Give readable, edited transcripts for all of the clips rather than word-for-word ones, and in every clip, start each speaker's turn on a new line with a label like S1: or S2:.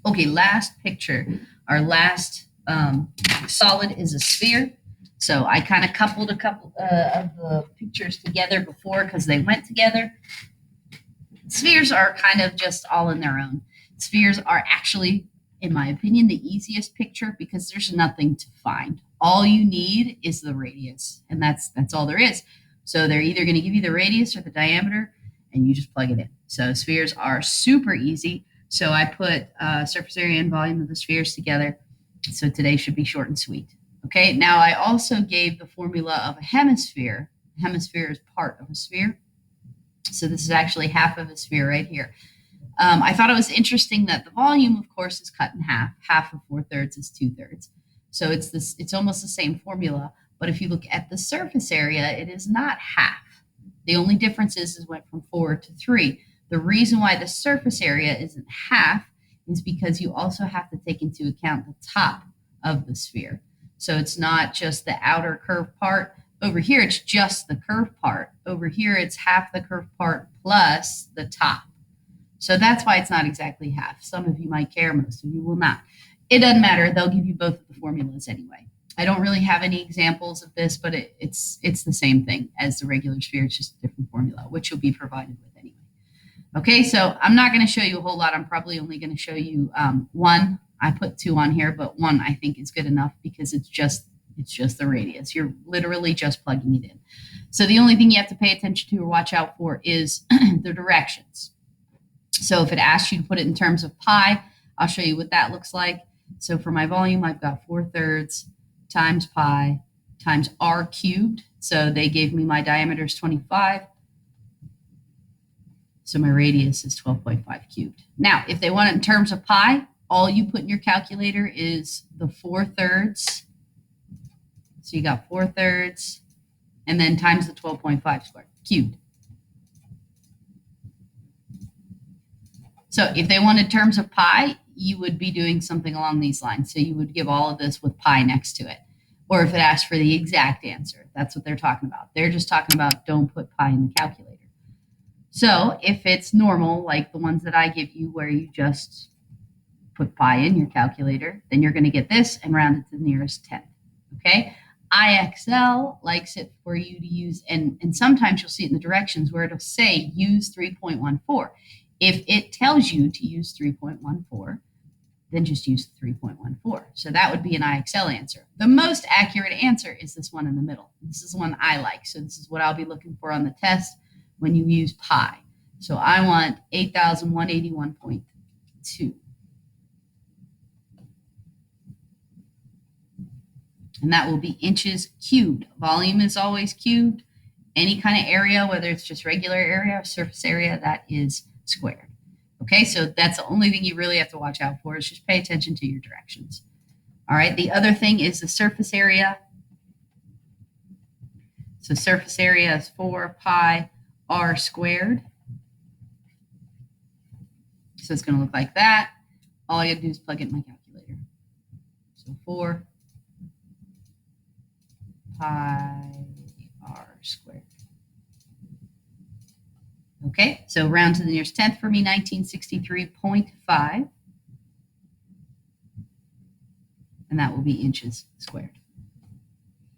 S1: Okay, last picture. Our last solid is a sphere. So I kind of coupled a couple of the pictures together before because they went together. Spheres are kind of just all in their own. Spheres are actually, in my opinion, the easiest picture because there's nothing to find. All you need is the radius, and that's all there is. So they're either going to give you the radius or the diameter, and you just plug it in. So spheres are super easy. So I put surface area and volume of the spheres together. So today should be short and sweet. Okay, now I also gave the formula of a hemisphere. A hemisphere is part of a sphere. So this is actually half of a sphere right here. I thought it was interesting that the volume, of course, is cut in half. Half of 4/3 is 2/3. So it's almost the same formula. But if you look at the surface area, it is not half. The only difference is it went from 4 to 3. The reason why the surface area isn't half is because you also have to take into account the top of the sphere. So it's not just the outer curved part. Over here, it's just the curved part. Over here, it's half the curved part plus the top. So that's why it's not exactly half. Some of you might care, most of you will not. It doesn't matter. They'll give you both of the formulas anyway. I don't really have any examples of this, but it's the same thing as the regular sphere. It's just a different formula, which you'll be provided with anyway. Okay, so I'm not going to show you a whole lot. I'm probably only going to show you one. I put 2 on here, but 1 I think is good enough because it's just the radius. You're literally just plugging it in. So the only thing you have to pay attention to or watch out for is the directions. So if it asks you to put it in terms of pi, I'll show you what that looks like. So for my volume, I've got 4/3 times pi times r cubed. So they gave me my diameter is 25. So my radius is 12.5 cubed. Now, if they want it in terms of pi, all you put in your calculator is the 4/3. So you got 4/3 and then times the 12.5 squared cubed. So if they wanted terms of pi, you would be doing something along these lines. So you would give all of this with pi next to it. Or if it asked for the exact answer, that's what they're talking about. They're just talking about don't put pi in the calculator. So if it's normal, like the ones that I give you where you just put pi in your calculator, then you're going to get this and round it to the nearest 10th. Okay? IXL likes it for you to use, and sometimes you'll see it in the directions where it'll say use 3.14. If it tells you to use 3.14, then just use 3.14. So that would be an IXL answer. The most accurate answer is this one in the middle. This is the one I like. So this is what I'll be looking for on the test when you use pi. So I want 8,181.2. And that will be inches cubed. Volume is always cubed. Any kind of area, whether it's just regular area or surface area, that is squared. Okay, so that's the only thing you really have to watch out for is just pay attention to your directions. All right, the other thing is the surface area. So surface area is 4 pi r squared. So it's going to look like that. All I got to do is plug it in my calculator. So 4 pi r squared. Okay, so round to the nearest 10th for me, 1963.5. And that will be inches squared.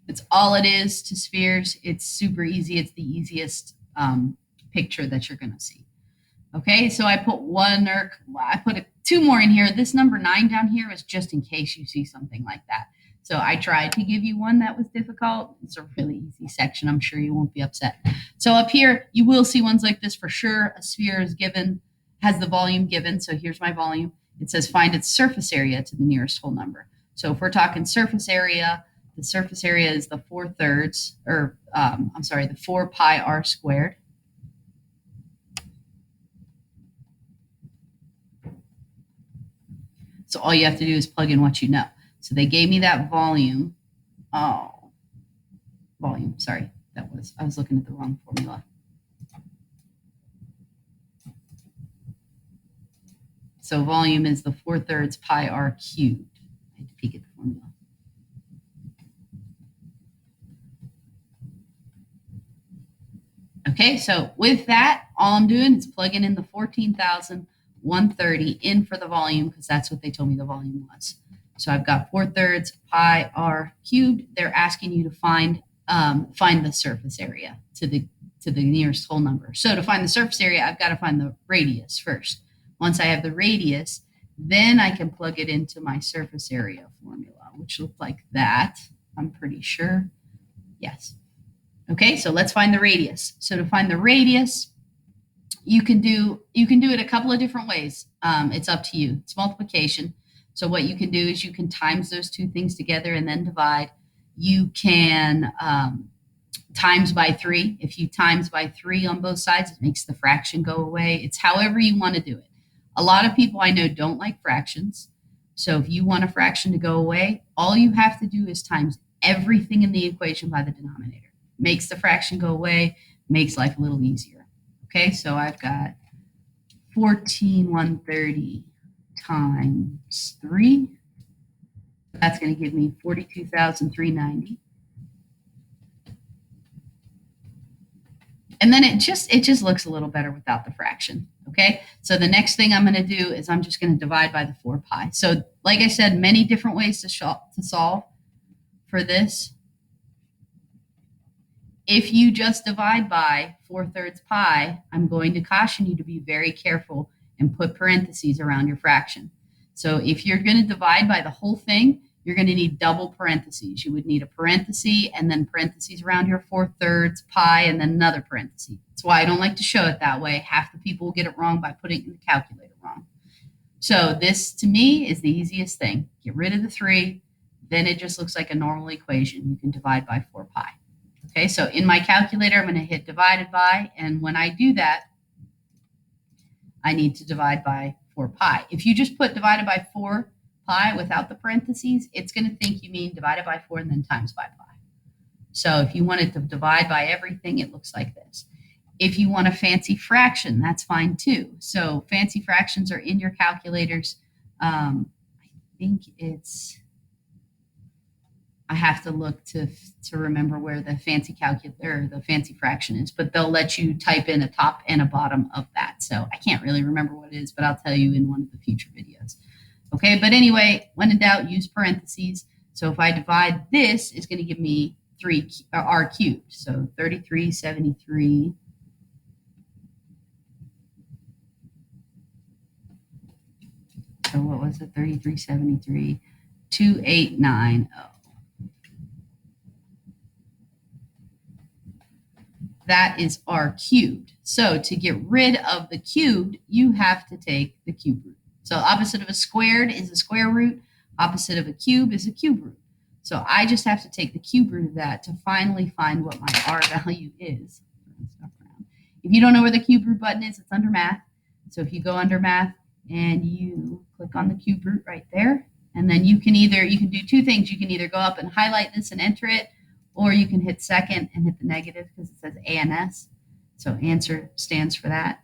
S1: It's all it is to spheres. It's super easy. It's the easiest picture that you're going to see. Okay, so I put 2 more in here. This number 9 down here is just in case you see something like that. So I tried to give you one that was difficult. It's a really easy section. I'm sure you won't be upset. So up here, you will see ones like this for sure. A sphere is given, has the volume given. So here's my volume. It says find its surface area to the nearest whole number. So if we're talking surface area, the surface area is the 4/3, or the 4 pi r squared. So all you have to do is plug in what you know. So they gave me that volume. Sorry, I was looking at the wrong formula. So volume is the 4/3 pi r cubed. I had to peek at the formula. Okay, so with that, all I'm doing is plugging in the 14,000 130 in for the volume because that's what they told me the volume was. So I've got 4/3 pi r cubed. They're asking you to find the surface area to the nearest whole number. So to find the surface area, I've got to find the radius first. Once I have the radius, then I can plug it into my surface area formula, which looks like that. I'm pretty sure. Yes. Okay, so let's find the radius. So to find the radius, you can do it a couple of different ways. It's up to you. It's multiplication. So what you can do is you can times those two things together and then divide. You can times by 3. If you times by 3 on both sides, it makes the fraction go away. It's however you want to do it. A lot of people I know don't like fractions. So if you want a fraction to go away, all you have to do is times everything in the equation by the denominator. Makes the fraction go away, makes life a little easier. Okay, so I've got 14,130 times 3. That's going to give me 42,390. And then it just looks a little better without the fraction. Okay, so the next thing I'm going to do is I'm just going to divide by the 4 pi. So like I said, many different ways to solve for this. If you just divide by 4/3 pi, I'm going to caution you to be very careful and put parentheses around your fraction. So if you're going to divide by the whole thing, you're going to need double parentheses. You would need a parenthesis and then parentheses around your 4/3 pi and then another parenthesis. That's why I don't like to show it that way. Half the people will get it wrong by putting it in the calculator wrong. So this, to me, is the easiest thing. Get rid of the 3. Then it just looks like a normal equation. You can divide by 4 pi. Okay, so in my calculator, I'm going to hit divided by. And when I do that, I need to divide by 4 pi. If you just put divided by 4 pi without the parentheses, it's going to think you mean divided by 4 and then times by pi. So if you wanted to divide by everything, it looks like this. If you want a fancy fraction, that's fine too. So fancy fractions are in your calculators. I think it's, I have to look to remember where the fancy calculator or the fancy fraction is, but they'll let you type in a top and a bottom of that. So I can't really remember what it is, but I'll tell you in one of the future videos. Okay, but anyway, when in doubt, use parentheses. So if I divide this, it's going to give me r cubed. So 3373. So what was it? 3373, 2890. That is r cubed. So to get rid of the cubed, you have to take the cube root. So opposite of a squared is a square root. Opposite of a cube is a cube root. So I just have to take the cube root of that to finally find what my r value is. If you don't know where the cube root button is, it's under math. So if you go under math and you click on the cube root right there, and then you can do two things. You can either go up and highlight this and enter it, or you can hit second and hit the negative because it says A and S. So answer stands for that.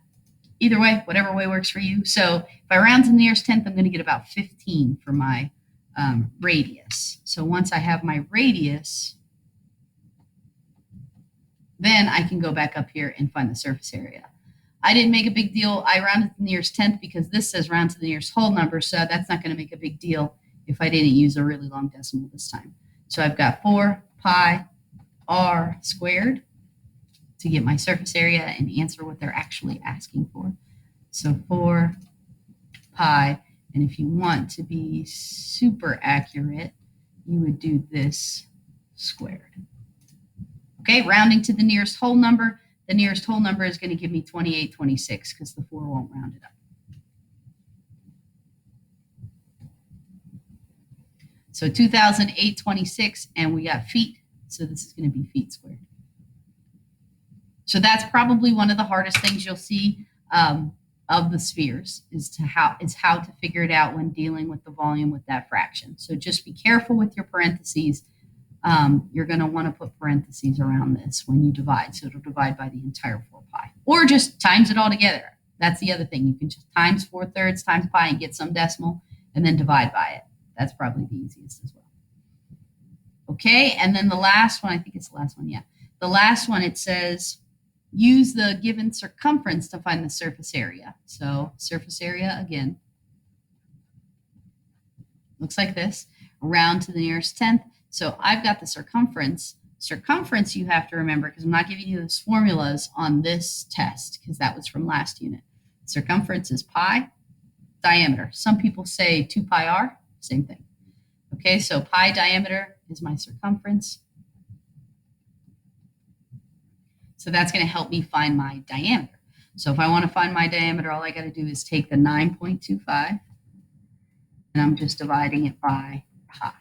S1: Either way, whatever way works for you. So if I round to the nearest tenth, I'm going to get about 15 for my radius. So once I have my radius, then I can go back up here and find the surface area. I didn't make a big deal. I rounded to the nearest tenth because this says round to the nearest whole number, so that's not going to make a big deal if I didn't use a really long decimal this time. So I've got 4 pi r squared to get my surface area and answer what they're actually asking for. So 4 pi, and if you want to be super accurate, you would do this squared. Okay, rounding to the nearest whole number. The nearest whole number is going to give me 2826 because the 4 won't round it up. So 2008.26, and we got feet. So this is going to be feet squared. So that's probably one of the hardest things you'll see of the spheres is how to figure it out when dealing with the volume with that fraction. So just be careful with your parentheses. You're going to want to put parentheses around this when you divide. So it'll divide by the entire 4 pi. Or just times it all together. That's the other thing. You can just times 4/3 times pi and get some decimal and then divide by it. That's probably the easiest as well. Okay, and then the last one, I think it's the last one, yeah. The last one, it says use the given circumference to find the surface area. So surface area, again, looks like this, round to the nearest tenth. So I've got the circumference. Circumference you have to remember, because I'm not giving you those formulas on this test, because that was from last unit. Circumference is pi, diameter. Some people say 2 pi r, same thing. Okay, so pi diameter is my circumference. So that's going to help me find my diameter. So if I want to find my diameter, all I got to do is take the 9.25, and I'm just dividing it by pi.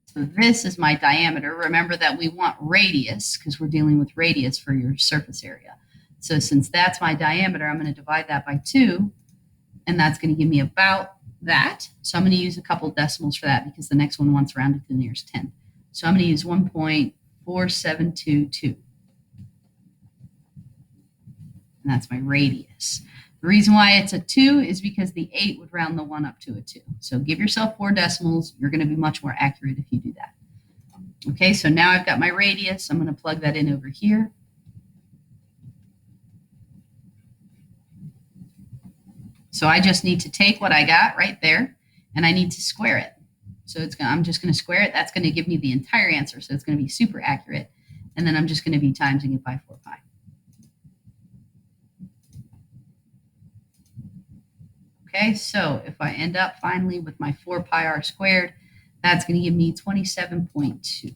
S1: So this is my diameter. Remember that we want radius, because we're dealing with radius for your surface area. So since that's my diameter, I'm going to divide that by 2, and that's going to give me about that. So I'm going to use a couple decimals for that, because the next one wants rounded to the nearest 10. So I'm going to use 1.4722. And that's my radius. The reason why it's a 2 is because the 8 would round the 1 up to a 2. So give yourself 4 decimals. You're going to be much more accurate if you do that. Okay, so now I've got my radius. I'm going to plug that in over here. So I just need to take what I got right there, and I need to square it. So I'm just going to square it. That's going to give me the entire answer. So it's going to be super accurate. And then I'm just going to be timesing it by 4 pi. Okay, so if I end up finally with my 4 pi r squared, that's going to give me 27.2.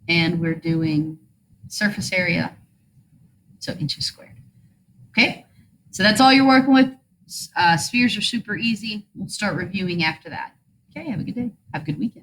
S1: And we're doing surface area, so inches squared. Okay, so that's all you're working with. Spheres are super easy. We'll start reviewing after that. Okay, have a good day. Have a good weekend.